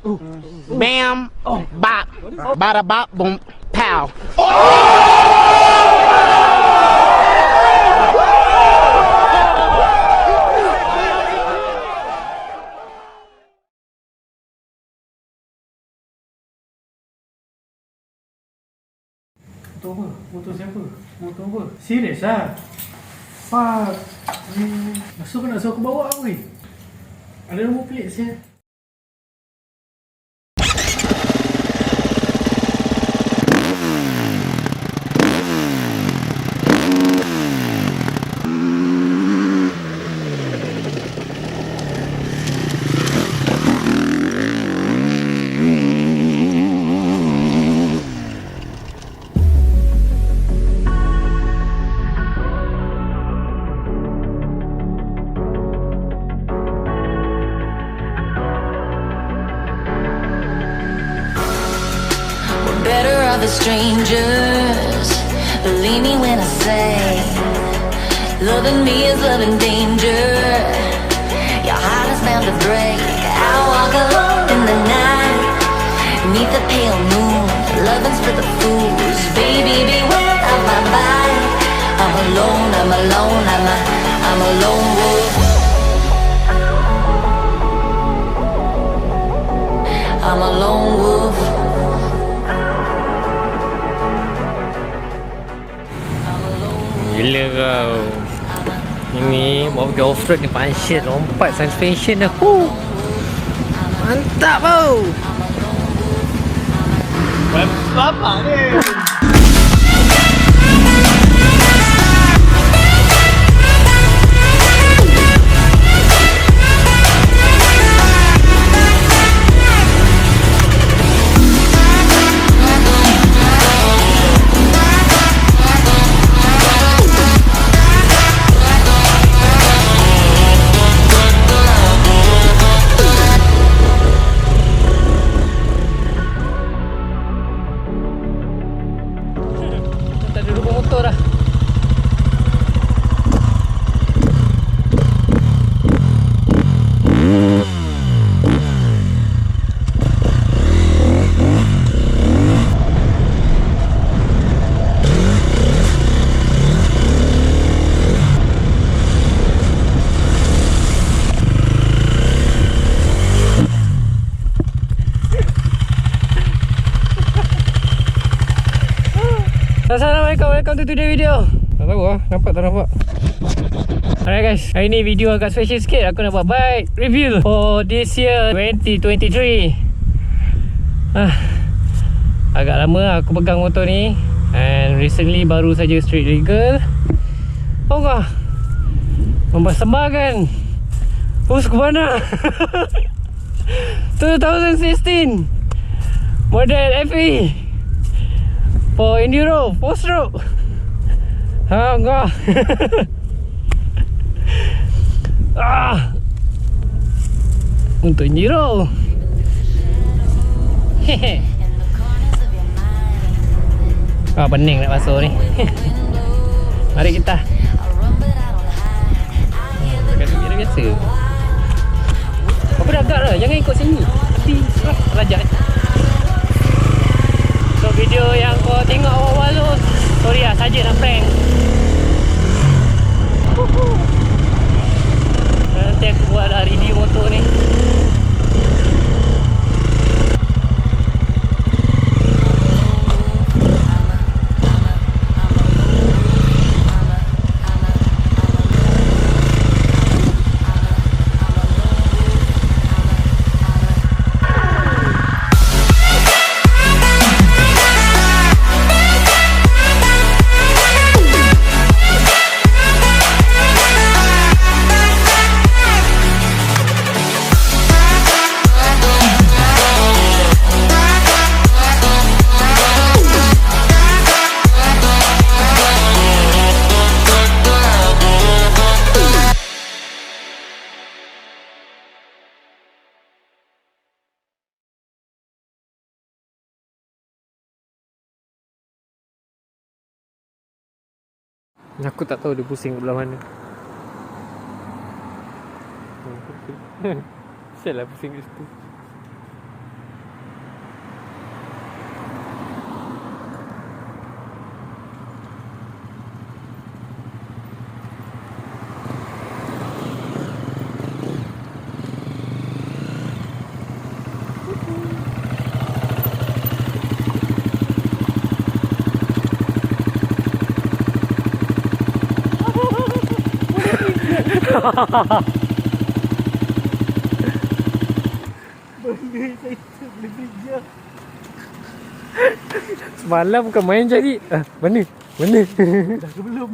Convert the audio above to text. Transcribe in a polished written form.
Bam, bop, bada bop, boom, pow. Motor apa? Motor siapa? Motor apa? Serius lah? Fuck. Masuk nak suruh aku bawa apa ni? Ada nombor plate siapa? Better off as strangers. Believe me when I say, loving me is loving danger. Your heart is bound to break. I walk alone in the night, neath the pale moon. Loving's for the fools. Baby, beware of my bite. I'm alone, I'm alone, I'm a lone wolf. I'm a lone wolf. Gila kau. Ini bawa pergi off-road ni function. Lompat suspension dah. Mantap tau. Bapak ni. Assalamualaikum, welcome to today's video. Tak tahu lah, nampak tak nampak. Alright guys, hari ni video agak special sikit. Aku nak buat bike review for this year 2023. Agak lama aku pegang motor ni, and recently baru saja street legal. Mempersembahkan Husqvarna 2016 model FE for Enduro 4-stroke. Untuk Enduro. Pening nak basuh ni. Mari kita. Biasa. Apa dah agak dah, jangan ikut sini. Nanti rajak. So video yang kau tengok awal-awal tu, sorry lah, saja nak prank. Nanti aku buat lah review motor ni. Aku tak tahu dia pusing belah mana. Sial lah pusing kat situ. Benda saya boleh kerja. Semalam bukan main jadi. Mana? Dah ke belum?